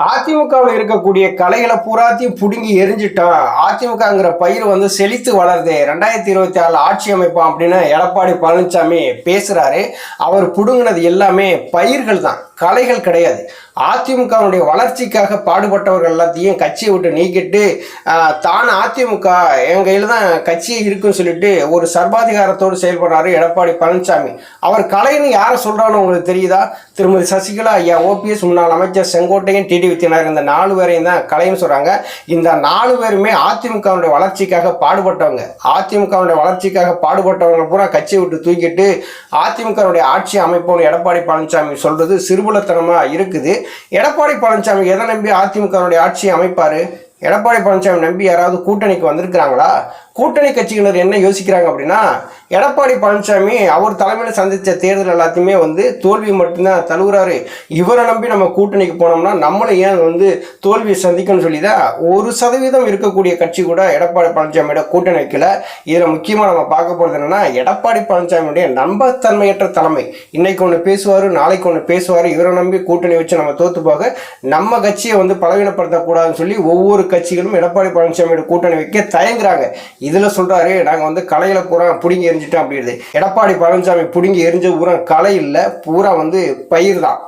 அதிமுகவில் இருக்கக்கூடிய கலைகளை பூராத்தையும் பிடுங்கி எரிஞ்சிட்டான். அதிமுகங்கிற பயிர் வந்து செழித்து வளருது, 2026 ஆட்சி அமைப்பான் அப்படின்னு எடப்பாடி பழனிசாமி பேசுறாரு. அவர் பிடுங்கினது எல்லாமே பயிர்கள் தான், கலைகள் கிடையாது. அதிமுகவுடைய வளர்ச்சிக்காக பாடுபட்டவர்கள் எல்லாத்தையும் கட்சியை விட்டு நீக்கிட்டு தான் அதிமுக என் கையில் தான் கட்சியே இருக்குன்னு சொல்லிட்டு ஒரு சர்வாதிகாரத்தோடு செயல்படுறாரு எடப்பாடி பழனிசாமி. அவர் கலைன்னு யாரை சொல்றான்னு உங்களுக்கு தெரியுதா? திருமதி சசிகலா, ஐயா ஓபிஎஸ், முன்னாள் அமைச்சர் செங்கோட்டையன், டிடி வித்தியனார், இந்த 4 பேரையும் தான் கலைன்னு சொல்றாங்க. இந்த 4 பேருமே அதிமுகவுடைய வளர்ச்சிக்காக பாடுபட்டவங்க. அதிமுகவுடைய வளர்ச்சிக்காக பாடுபட்டவங்க பூரா கட்சியை விட்டு தூக்கிட்டு அதிமுகவுடைய ஆட்சி அமைப்போன்னு எடப்பாடி பழனிசாமி சொல்றது சிறுபுலத்தனமா இருக்குது. எடப்பாடி பழனிசாமி எதை நம்பி அதிமுகவுடைய ஆட்சியை அமைப்பாரு? எடப்பாடி பழனிசாமி நம்பி யாராவது கூட்டணிக்கு வந்திருக்கிறாங்களா? கூட்டணி கட்சியினர் என்ன யோசிக்கிறாங்க அப்படின்னா, எடப்பாடி பழனிசாமி அவர் தலைமையில் சந்தித்த தேர்தல் எல்லாத்தையுமே வந்து தோல்வி மட்டும்தான் தழுவுறாரு. இவரை நம்பி நம்ம கூட்டணிக்கு போனோம்னா நம்மளை ஏன் வந்து தோல்வியை சந்திக்கணும்னு சொல்லி தான் 1% இருக்கக்கூடிய கட்சி கூட எடப்பாடி பழனிசாமியோட கூட்டணி வைக்கல. இதில் முக்கியமாக நம்ம பார்க்க போகிறது என்னன்னா, எடப்பாடி பழனிசாமியுடைய நம்பத்தன்மையற்ற தலைமை. இன்னைக்கு ஒன்று பேசுவார், நாளைக்கு ஒன்று பேசுவார். இவரை நம்பி கூட்டணி வச்சு நம்ம தோத்து போக நம்ம கட்சியை வந்து பலவீனப்படுத்தக்கூடாதுன்னு சொல்லி ஒவ்வொரு கட்சிகளும் எடப்பாடி பழனிசாமியோட கூட்டணி வைக்க தயங்குறாங்க. இதில் சொல்கிறாரு, நாங்கள் வந்து கலையில பூரா பிடுங்கி எரிஞ்சிட்டோம் அப்படின்றது. எடப்பாடி பழனிசாமி பிடுங்கி எரிஞ்ச பூரா கலை இல்லை, பூரா வந்து பயிர் தான்.